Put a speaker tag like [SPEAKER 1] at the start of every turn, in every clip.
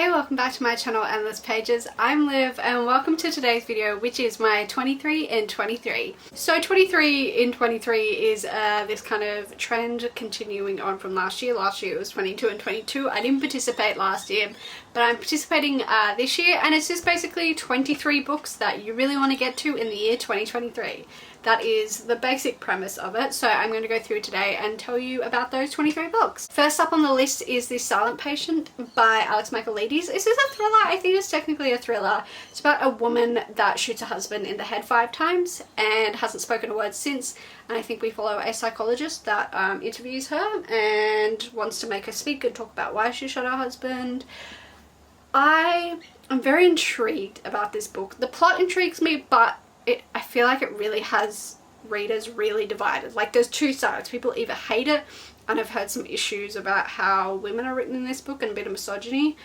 [SPEAKER 1] Hey, welcome back to my channel Endless Pages. I'm Liv and welcome to today's video, which is my 23 in 23. So 23 in 23 is this kind of trend continuing on from last year. Last year it was 22 and 22. I didn't participate last year, but I'm participating this year, and it's just basically 23 books that you really want to get to in the year 2023. That is the basic premise of it. So I'm going to go through today and tell you about those 23 books. First up on the list is The Silent Patient by Alex Michaelides. This is a thriller. I think it's technically a thriller. It's about a woman that shoots her husband in the head 5 times and hasn't spoken a word since. And I think we follow a psychologist that interviews her and wants to make her speak and talk about why she shot her husband. I'm very intrigued about this book. The plot intrigues me, but I feel like it really has readers really divided. Like, there's two sides. People either hate it, and I've heard some issues about how women are written in this book and a bit of misogyny,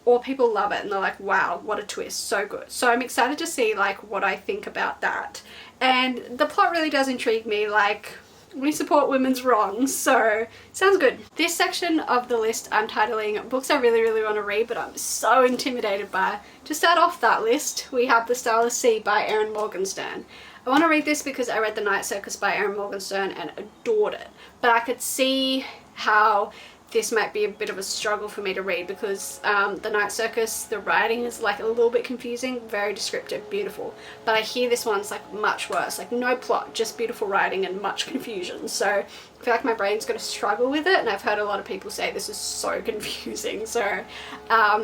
[SPEAKER 1] or people love it and they're like, wow, what a twist, so good. So I'm excited to see like what I think about that. And the plot really does intrigue me. Like, we support women's wrongs, so sounds good. This section of the list I'm titling books I really want to read but I'm so intimidated by. To start off that list, we have The Starless Sea by Erin Morgenstern. I want to read this because I read The Night Circus by Erin Morgenstern and adored it, but I could see how this might be a bit of a struggle for me to read because The Night Circus, the writing is like a little bit confusing, very descriptive, beautiful. But I hear this one's like much worse, like no plot, just beautiful writing and much confusion. So I feel like my brain's going to struggle with it, and I've heard a lot of people say this is so confusing. So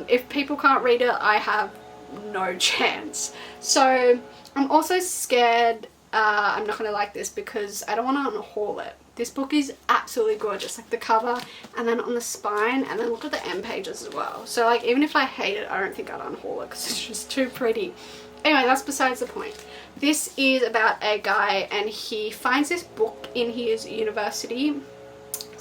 [SPEAKER 1] if people can't read it, I have no chance. So I'm also scared I'm not going to like this because I don't want to unhaul it. This book is absolutely gorgeous, like the cover and then on the spine, and then look at the end pages as well. So like, even if I hate it, I don't think I'd unhaul it because it's just too pretty. Anyway, that's besides the point. This is about a guy and he finds this book in his university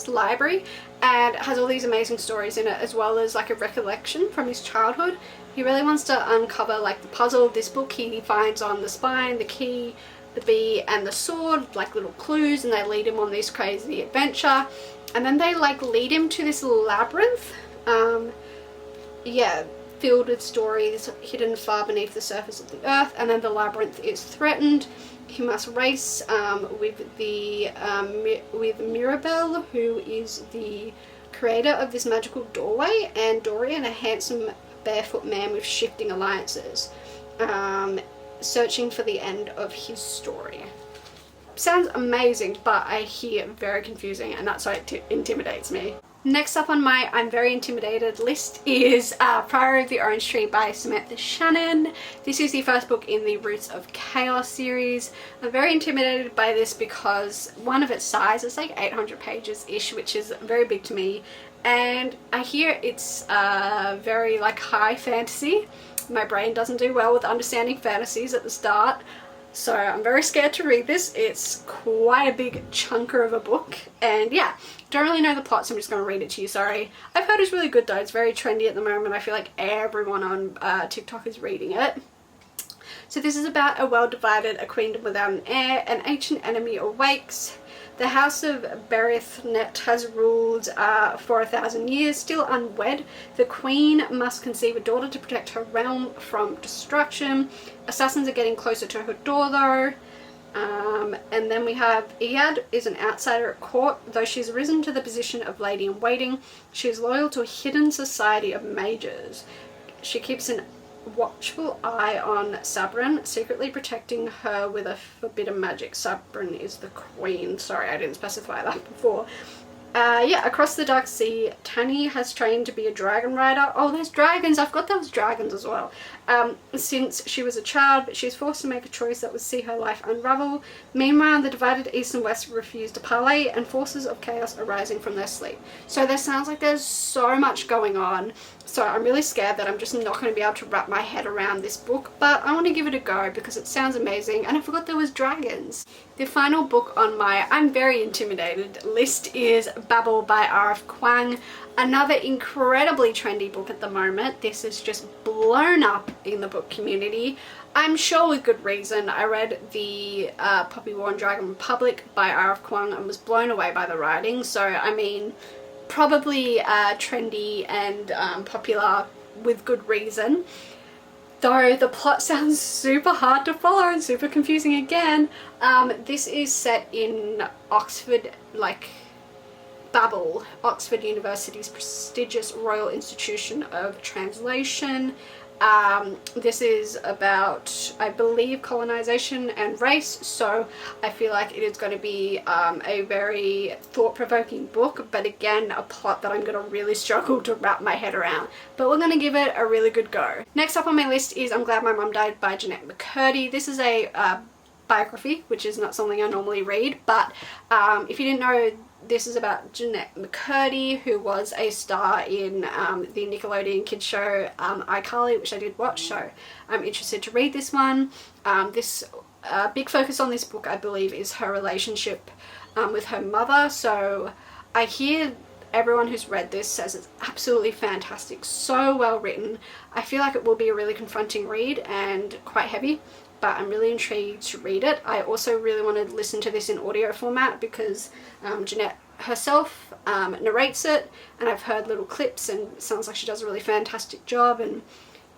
[SPEAKER 1] library and it has all these amazing stories in it, as well as like a recollection from his childhood. He really wants to uncover like the puzzle of this book. He finds on the spine the key, the bee and the sword, like little clues, and they lead him on this crazy adventure, and then they like lead him to this labyrinth filled with stories hidden far beneath the surface of the earth, and then the labyrinth is threatened. He must race with Mirabelle, who is the creator of this magical doorway, and Dorian, a handsome barefoot man with shifting alliances, searching for the end of his story. Sounds amazing, but I hear very confusing, and that's why it intimidates me. Next up on my I'm very intimidated list is Priory of the Orange Tree by Samantha Shannon. This is the first book in the Roots of Chaos series. I'm very intimidated by this because one of its size is like 800 pages-ish, which is very big to me, and I hear it's very like high fantasy. My brain doesn't do well with understanding fantasies at the start, so I'm very scared to read this. It's quite a big chunker of a book, and yeah, don't really know the plot, so I'm just going to read it to you, sorry. I've heard it's really good though. It's very trendy at the moment. I feel like everyone on TikTok is reading it. So this is about a world divided, a queendom without an heir, an ancient enemy awakes. The House of Berethnet has ruled for 1,000 years, still unwed. The queen must conceive a daughter to protect her realm from destruction. Assassins are getting closer to her door though. And then we have Iyad is an outsider at court. Though she's risen to the position of lady in waiting, she is loyal to a hidden society of mages. She keeps an watchful eye on Sabran, secretly protecting her with a forbidden magic. Sabran is the queen. Sorry, I didn't specify that before. Across the Dark Sea, Tani has trained to be a dragon rider. Oh, there's dragons! I forgot there was dragons as well. Since she was a child, but she's forced to make a choice that would see her life unravel. Meanwhile, the divided East and West refuse to parley, and forces of chaos arising from their sleep. So there sounds like there's so much going on. So I'm really scared that I'm just not going to be able to wrap my head around this book, but I want to give it a go because it sounds amazing, and I forgot there was dragons. The final book on my I'm very intimidated list is Babel by R.F. Kuang. Another incredibly trendy book at the moment. This is just blown up in the book community. I'm sure with good reason. I read the Poppy War and Dragon Republic by R.F. Kuang and was blown away by the writing. So I mean, probably trendy and popular with good reason. Though the plot sounds super hard to follow and super confusing again. This is set in Oxford, like Babel, Oxford University's prestigious Royal Institution of Translation. This is about, I believe, colonization and race, so I feel like it is going to be a very thought-provoking book, but again, a plot that I'm going to really struggle to wrap my head around. But we're going to give it a really good go. Next up on my list is I'm Glad My Mum Died by Jennette McCurdy. This is a biography, which is not something I normally read, but if you didn't know, this is about Jennette McCurdy, who was a star in the Nickelodeon kids show iCarly, which I did watch, so I'm interested to read this one. This big focus on this book, I believe, is her relationship with her mother. So I hear everyone who's read this says it's absolutely fantastic, so well written. I feel like it will be a really confronting read and quite heavy, but I'm really intrigued to read it. I also really want to listen to this in audio format because Jennette herself narrates it, and I've heard little clips and it sounds like she does a really fantastic job, and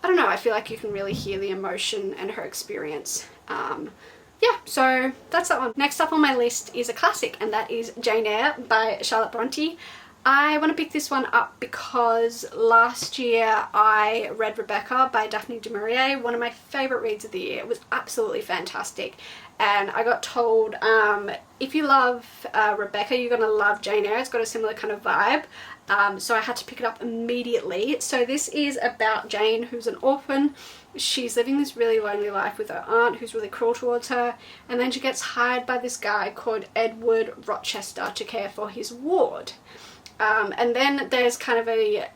[SPEAKER 1] I don't know, I feel like you can really hear the emotion and her experience. Yeah, so that's that one. Next up on my list is a classic, and that is Jane Eyre by Charlotte Bronte. I want to pick this one up because last year I read Rebecca by Daphne du Maurier, one of my favourite reads of the year. It was absolutely fantastic, and I got told if you love Rebecca, you're going to love Jane Eyre. It's got a similar kind of vibe, so I had to pick it up immediately. So this is about Jane, who's an orphan. She's living this really lonely life with her aunt, who's really cruel towards her, and then she gets hired by this guy called Edward Rochester to care for his ward. And then there's kind of a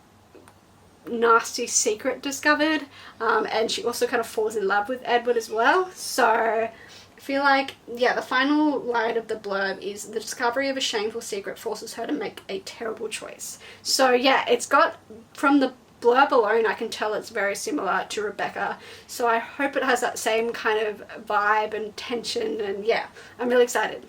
[SPEAKER 1] nasty secret discovered, and she also kind of falls in love with Edward as well. So I feel like, yeah, the final line of the blurb is the discovery of a shameful secret forces her to make a terrible choice. So yeah, it's got, from the blurb alone, I can tell it's very similar to Rebecca, so I hope it has that same kind of vibe and tension, and yeah, I'm really excited.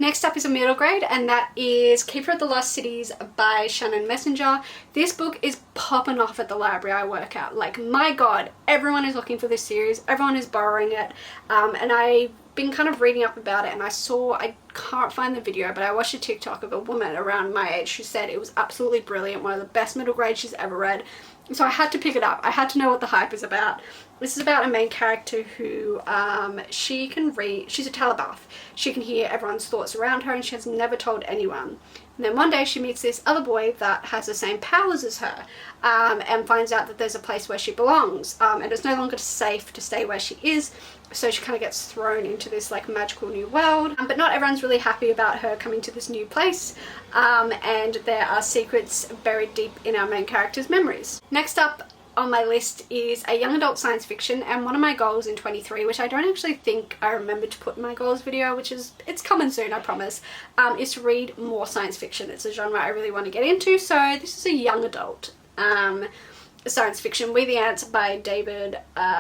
[SPEAKER 1] Next up is a middle grade, and that is Keeper of the Lost Cities by Shannon Messenger. This book is popping off at the library I work at. Like, my god, everyone is looking for this series, everyone is borrowing it, and I've been kind of reading up about it, and I can't find the video, but I watched a TikTok of a woman around my age who said it was absolutely brilliant, one of the best middle grades she's ever read. So I had to pick it up. I had to know what the hype is about. This is about a main character who, she can read, she's a telepath. She can hear everyone's thoughts around her, and she has never told anyone. And then one day she meets this other boy that has the same powers as her, and finds out that there's a place where she belongs, and it's no longer safe to stay where she is. So she kind of gets thrown into this like magical new world, but not everyone's really happy about her coming to this new place, and there are secrets buried deep in our main character's memories. Next up on my list is a young adult science fiction, and one of my goals in 23, which I don't actually think I remembered to put in my goals video, which is, it's coming soon, I promise, is to read more science fiction. It's a genre I really want to get into, so this is a young adult science fiction, We the Ants by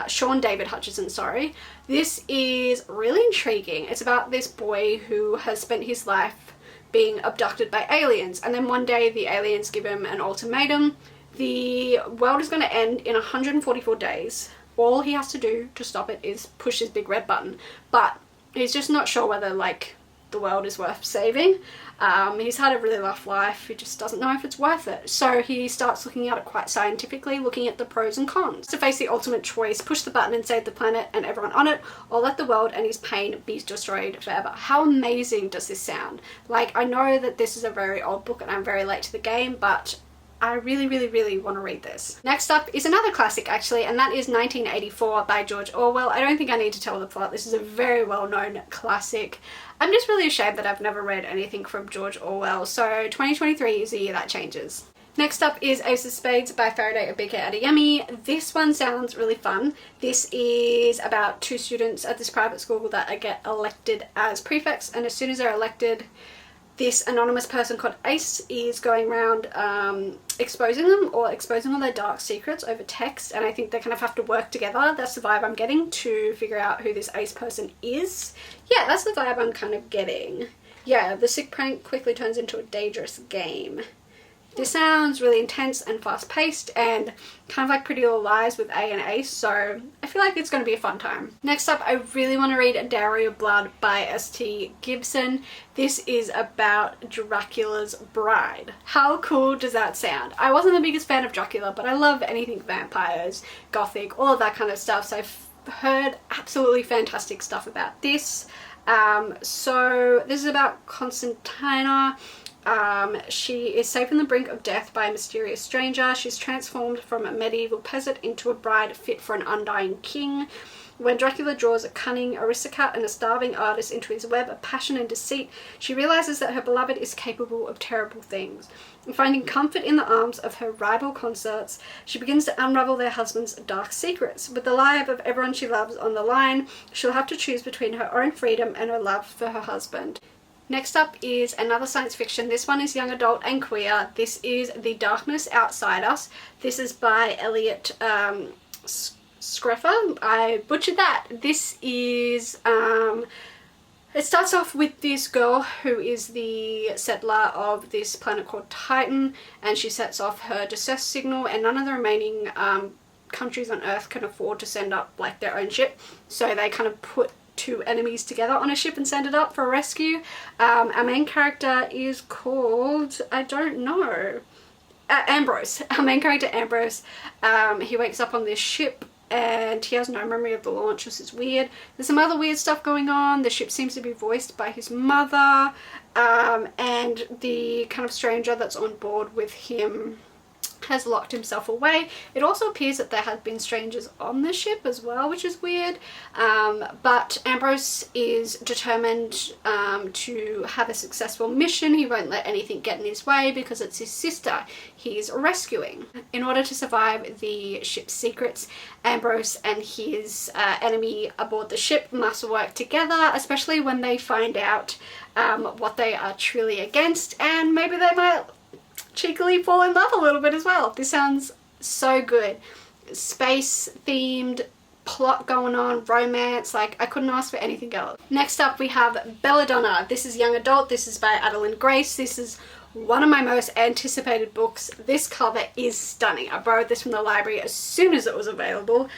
[SPEAKER 1] Sean David Hutchison, sorry. This is really intriguing. It's about this boy who has spent his life being abducted by aliens, and then one day the aliens give him an ultimatum. The world is going to end in 144 days. All he has to do to stop it is push his big red button, but he's just not sure whether like the world is worth saving. He's had a really rough life, he just doesn't know if it's worth it. So he starts looking at it quite scientifically, looking at the pros and cons. To face the ultimate choice, push the button and save the planet and everyone on it, or let the world and his pain be destroyed forever. How amazing does this sound? Like, I know that this is a very old book and I'm very late to the game, but I really, really, really want to read this. Next up is another classic actually, and that is 1984 by George Orwell. I don't think I need to tell the plot. This is a very well-known classic. I'm just really ashamed that I've never read anything from George Orwell, so 2023 is the year that changes. Next up is Ace of Spades by Faraday Obike Adeyemi. This one sounds really fun. This is about two students at this private school that get elected as prefects, and as soon as they're elected, this anonymous person called Ace is going around exposing them, or exposing all their dark secrets over text, and I think they kind of have to work together. That's the vibe I'm getting, to figure out who this Ace person is. Yeah, that's the vibe I'm kind of getting. Yeah, the sick prank quickly turns into a dangerous game. This sounds really intense and fast-paced and kind of like Pretty Little Lies with A and Ace, so I feel like it's going to be a fun time. Next up, I really want to read Dowry of Blood by S.T. Gibson. This is about Dracula's bride. How cool does that sound? I wasn't the biggest fan of Dracula, but I love anything vampires, gothic, all of that kind of stuff, so I've heard absolutely fantastic stuff about this. So this is about Constantina. She is safe on the brink of death by a mysterious stranger. She's transformed from a medieval peasant into a bride fit for an undying king. When Dracula draws a cunning aristocrat and a starving artist into his web of passion and deceit, she realizes that her beloved is capable of terrible things. And finding comfort in the arms of her rival consorts, she begins to unravel their husband's dark secrets. With the life of everyone she loves on the line, she'll have to choose between her own freedom and her love for her husband. Next up is another science fiction. This one is young adult and queer. This is The Darkness Outside Us. This is by Elliot Screffer. I butchered that. This is, it starts off with this girl who is the settler of this planet called Titan, and she sets off her distress signal, and none of the remaining countries on Earth can afford to send up like their own ship, so they kind of put two enemies together on a ship and send it up for a rescue. Our main character is called, I don't know, Ambrose. Our main character, Ambrose, he wakes up on this ship and he has no memory of the launch. This is weird. There's some other weird stuff going on. The ship seems to be voiced by his mother, and the kind of stranger that's on board with him has locked himself away. It also appears that there have been strangers on the ship as well, which is weird, but Ambrose is determined to have a successful mission. He won't let anything get in his way because it's his sister he's rescuing. In order to survive the ship's secrets, Ambrose and his enemy aboard the ship must work together, especially when they find out what they are truly against, and maybe they might cheekily fall in love a little bit as well. This sounds so good. Space themed, plot going on, romance, like I couldn't ask for anything else. Next up we have Belladonna. This is young adult. This is by Adeline Grace. This is one of my most anticipated books. This cover is stunning. I borrowed this from the library as soon as it was available.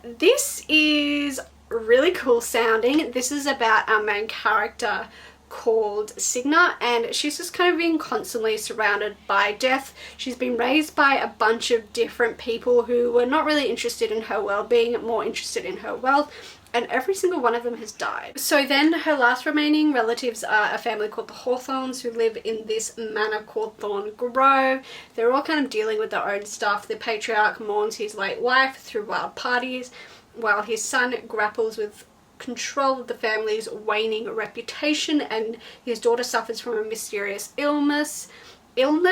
[SPEAKER 1] This is really cool sounding. This is about our main character called Signa, and she's just kind of being constantly surrounded by death. She's been raised by a bunch of different people who were not really interested in her well-being, more interested in her wealth, and every single one of them has died. So then her last remaining relatives are a family called the Hawthorns, who live in this manor called Thorn Grove. They're all kind of dealing with their own stuff. The patriarch mourns his late wife through wild parties, while his son grapples with control of the family's waning reputation, and his daughter suffers from a mysterious illness, and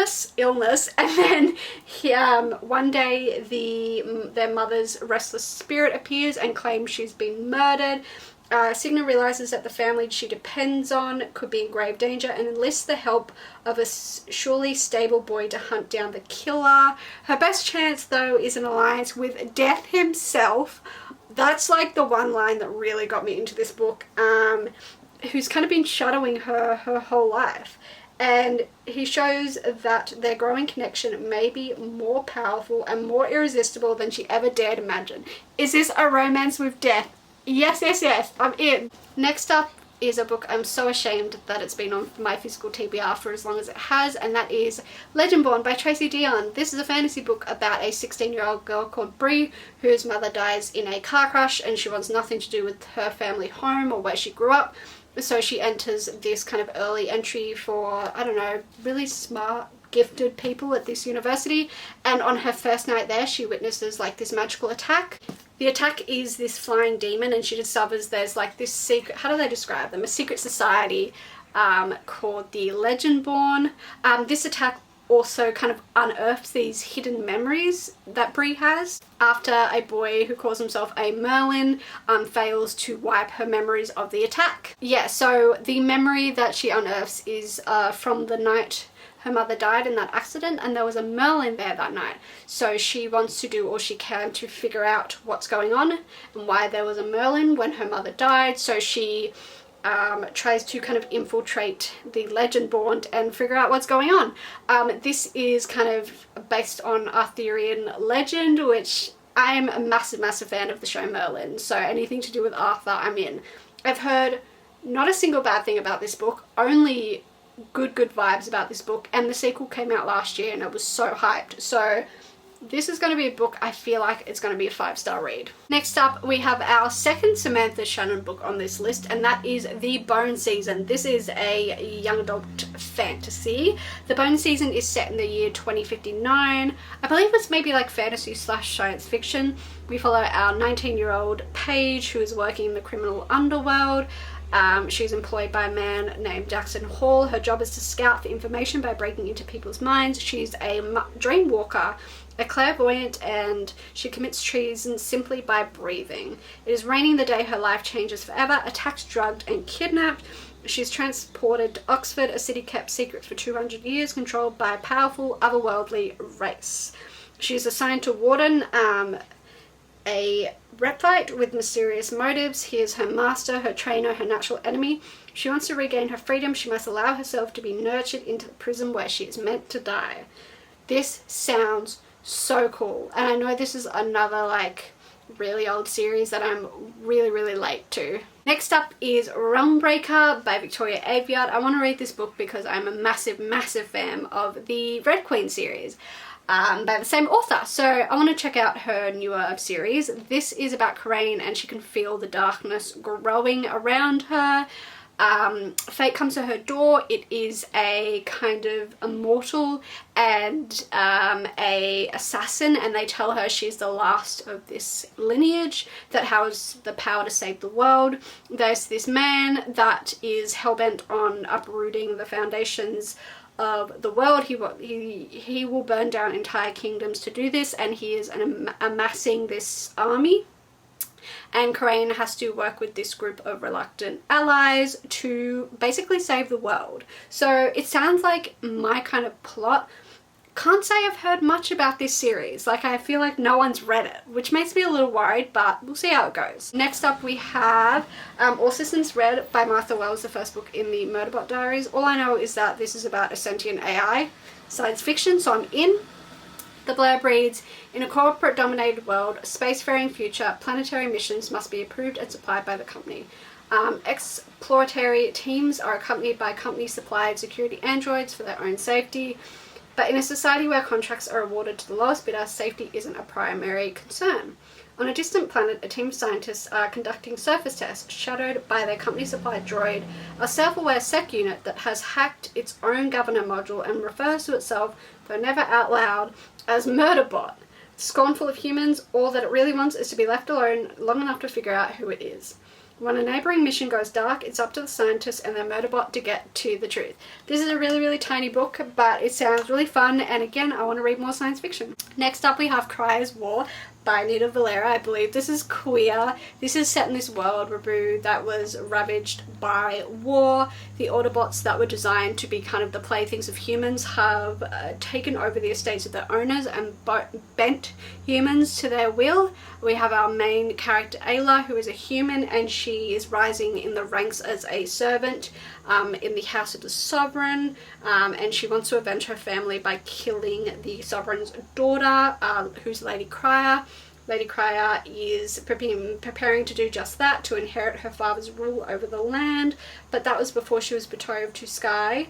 [SPEAKER 1] then one day their mother's restless spirit appears and claims she's been murdered. Signa realizes that the family she depends on could be in grave danger and enlists the help of a surely stable boy to hunt down the killer. Her best chance though is an alliance with Death himself. That's like the one line that really got me into this book, who's kind of been shadowing her whole life. And he shows that their growing connection may be more powerful and more irresistible than she ever dared imagine. Is this a romance with death? Yes, yes, yes, I'm in. Next up is a book I'm so ashamed that it's been on my physical TBR for as long as it has, and that is Legendborn by Tracy Deonn. This is a fantasy book about a 16-year-old girl called Bree whose mother dies in a car crash, and she wants nothing to do with her family home or where she grew up. So she enters this kind of early entry for, I don't know, really smart, gifted people at this university, and on her first night there she witnesses like this magical attack. The attack is this flying demon, and she discovers there's like this secret, how do they describe them? A secret society called the Legendborn. This attack also kind of unearths these hidden memories that Bree has after a boy who calls himself a Merlin fails to wipe her memories of the attack. Yeah, so the memory that she unearths is from the night her mother died in that accident, and there was a Merlin there that night. So she wants to do all she can to figure out what's going on and why there was a Merlin when her mother died. So she tries to kind of infiltrate the Legendborn and figure out what's going on. This is kind of based on Arthurian legend, which I'm a massive, massive fan of the show Merlin, so anything to do with Arthur, I'm in. I've heard not a single bad thing about this book, only good vibes about this book, and the sequel came out last year and I was so hyped. So this is going to be a book I feel like it's going to be a 5-star read. Next up, we have our second Samantha Shannon book on this list, and that is The Bone Season. This is a young adult fantasy. The Bone Season is set in the year 2059. I believe it's maybe like fantasy / science fiction. We follow our 19-year-old Paige, who is working in the criminal underworld. She's employed by a man named Jackson Hall. Her job is to scout for information by breaking into people's minds. She's a dream walker, a clairvoyant, and she commits treason simply by breathing. It is raining the day her life changes forever. Attacked, drugged, and kidnapped, she's transported to Oxford, a city kept secret for 200 years, controlled by a powerful, otherworldly race. She's assigned to Warden, a reptite with mysterious motives. He is her master, her trainer, her natural enemy. She wants to regain her freedom. She must allow herself to be nurtured into the prison where she is meant to die. This sounds so cool, and I know this is another like really old series that I'm really late to. Next up is Realmbreaker by Victoria Aveyard. I want to read this book because I'm a massive fan of the Red Queen series by the same author, so I want to check out her newer series. This is about Coraine, and she can feel the darkness growing around her. Fate comes to her door. It is a kind of immortal and a assassin, and they tell her she's the last of this lineage that has the power to save the world. There's this man that is hell-bent on uprooting the foundations of the world. He will burn down entire kingdoms to do this, and he is amassing this army. And Coraine has to work with this group of reluctant allies to basically save the world. So it sounds like my kind of plot. Can't say I've heard much about this series. Like, I feel like no one's read it, which makes me a little worried, but we'll see how it goes. Next up we have All Systems Red by Martha Wells, the first book in the Murderbot Diaries. All I know is that this is about a sentient AI science fiction, so I'm in. The blurb reads, in a corporate-dominated world, spacefaring future, planetary missions must be approved and supplied by the company. Exploratory teams are accompanied by company-supplied security androids for their own safety. But in a society where contracts are awarded to the lowest bidder, safety isn't a primary concern. On a distant planet, a team of scientists are conducting surface tests, shadowed by their company-supplied droid, a self-aware sec unit that has hacked its own governor module and refers to itself, though never out loud, as Murderbot. Scornful of humans, all that it really wants is to be left alone long enough to figure out who it is. When a neighbouring mission goes dark, it's up to the scientists and their Murderbot to get to the truth. This is a really tiny book, but it sounds really fun, and again, I want to read more science fiction. Next up we have Cry's War by Nita Valera. I believe this is queer. This is set in this world, Rabu, that was ravaged by war. The Autobots that were designed to be kind of the playthings of humans have taken over the estates of their owners and bent humans to their will. We have our main character Ayla, who is a human, and she is rising in the ranks as a servant in the House of the Sovereign, and she wants to avenge her family by killing the Sovereign's daughter, who's Lady Cryer. Lady Cryer is preparing to do just that, to inherit her father's rule over the land, but that was before she was betrothed to Skry,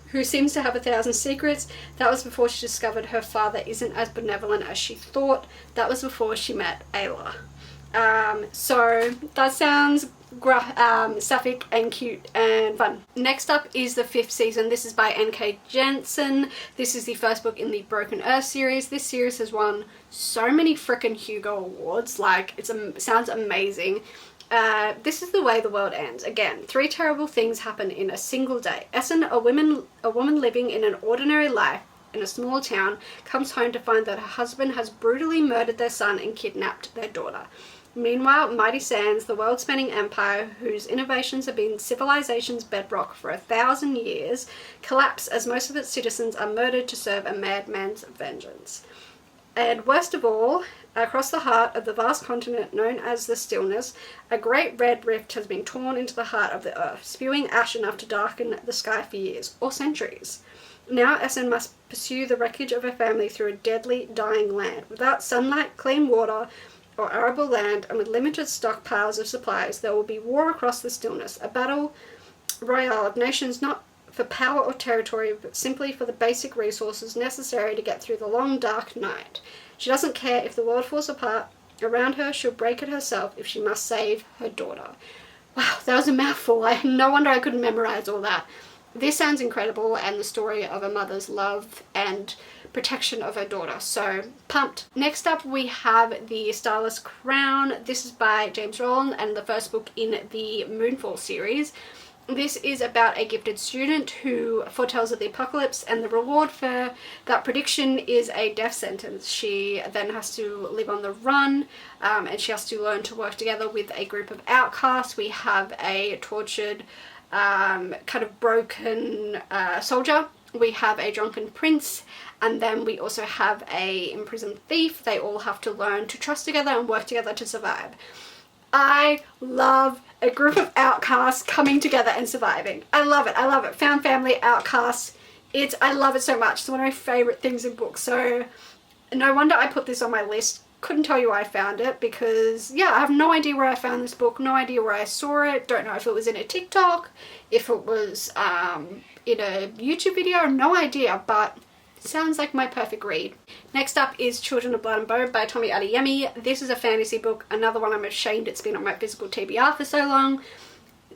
[SPEAKER 1] who seems to have 1,000 secrets. That was before she discovered her father isn't as benevolent as she thought. That was before she met Ayla. So that sounds sapphic and cute and fun. Next up is the 5th season. This is by N.K. Jensen. This is the first book in the Broken Earth series. This series has won so many frickin' Hugo Awards. Like, sounds amazing. This is the way the world ends. Again, 3 terrible things happen in a single day. Essen, a woman living in an ordinary life in a small town, comes home to find that her husband has brutally murdered their son and kidnapped their daughter. Meanwhile, Mighty Sands, the world-spanning empire whose innovations have been civilization's bedrock for 1,000 years, collapse as most of its citizens are murdered to serve a madman's vengeance. And worst of all, across the heart of the vast continent known as the Stillness, a great red rift has been torn into the heart of the earth, spewing ash enough to darken the sky for years, or centuries. Now Essen must pursue the wreckage of her family through a deadly, dying land. Without sunlight, clean water, or arable land, and with limited stockpiles of supplies, there will be war across the Stillness, a battle royale of nations not for power or territory, but simply for the basic resources necessary to get through the long, dark night. She doesn't care if the world falls apart around her, she'll break it herself if she must save her daughter. Wow, that was a mouthful. No wonder I couldn't memorize all that. This sounds incredible, and the story of a mother's love and protection of her daughter. So pumped. Next up we have The Starless Crown. This is by James Rowland and the first book in the Moonfall series. This is about a gifted student who foretells of the apocalypse, and the reward for that prediction is a death sentence. She then has to live on the run, and she has to learn to work together with a group of outcasts. We have a tortured, kind of broken soldier. We have a drunken prince, and then we also have a imprisoned thief. They all have to learn to trust together and work together to survive. I love a group of outcasts coming together and surviving. I love it. I love it. Found family, outcasts. I love it so much. It's one of my favorite things in books. So no wonder I put this on my list. Couldn't tell you where I found it because, yeah, I have no idea where I found this book. No idea where I saw it. Don't know if it was in a TikTok, if it was in a YouTube video. No idea, but sounds like my perfect read. Next up is Children of Blood and Bone by Tomi Adeyemi. This is a fantasy book, another one I'm ashamed it's been on my physical TBR for so long.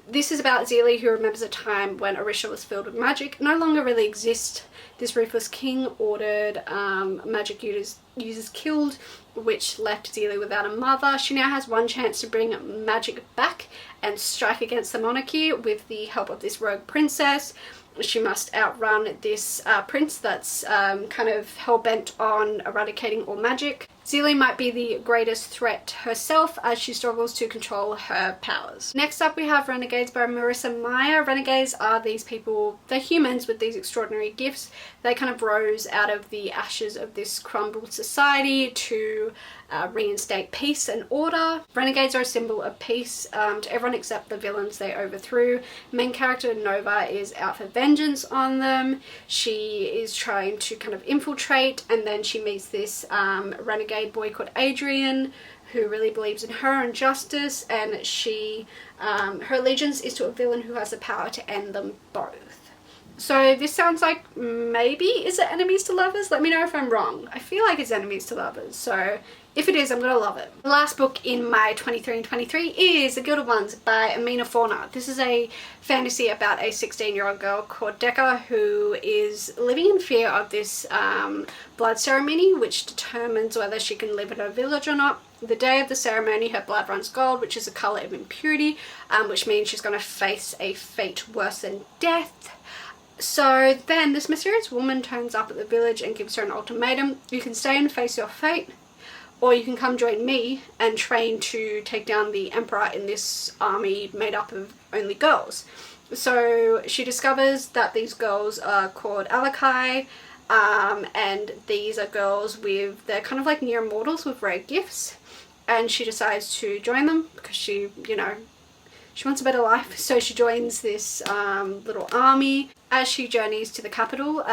[SPEAKER 1] This is about Zelie, who remembers a time when Orisha was filled with magic. No longer really exists. This ruthless king ordered magic users killed, which left Zelie without a mother. She now has one chance to bring magic back and strike against the monarchy with the help of this rogue princess. She must outrun this prince that's kind of hell-bent on eradicating all magic. Zelie might be the greatest threat herself as she struggles to control her powers. Next up we have Renegades by Marissa Meyer. Renegades are these people, they're humans with these extraordinary gifts. They kind of rose out of the ashes of this crumbled society to reinstate peace and order. Renegades are a symbol of peace to everyone except the villains they overthrew. Main character Nova is out for vengeance on them. She is trying to kind of infiltrate, and then she meets this renegade boy called Adrian who really believes in her and justice, and she her allegiance is to a villain who has the power to end them both. So this sounds like maybe, is it enemies to lovers? Let me know if I'm wrong. I feel like it's enemies to lovers, so if it is, I'm gonna love it. The last book in my 23 and 23 is The Gilded Ones by Amina Fauna. This is a fantasy about a 16-year-old girl called Decca who is living in fear of this blood ceremony, which determines whether she can live in her village or not. The day of the ceremony, her blood runs gold, which is a colour of impurity, which means she's going to face a fate worse than death. So then this mysterious woman turns up at the village and gives her an ultimatum. You can stay and face your fate, or you can come join me and train to take down the emperor in this army made up of only girls. So she discovers that these girls are called Alakai, and these are girls with, they're kind of like near immortals with rare gifts, and she decides to join them because she, you know, she wants a better life. So she joins this little army. As she journeys to the capital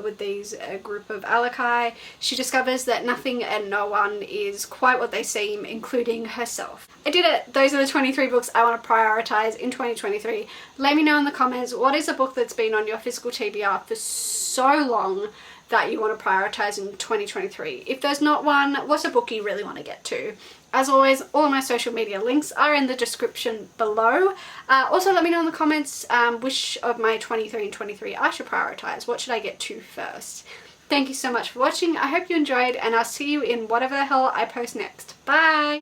[SPEAKER 1] with these group of Alakai, she discovers that nothing and no one is quite what they seem, including herself. I did it! Those are the 23 books I want to prioritise in 2023. Let me know in the comments, what is a book that's been on your physical TBR for so long that you want to prioritise in 2023? If there's not one, what's a book you really want to get to? As always, all of my social media links are in the description below. Also, let me know in the comments which of my 23 and 23 I should prioritise. What should I get to first? Thank you so much for watching. I hope you enjoyed, and I'll see you in whatever the hell I post next. Bye!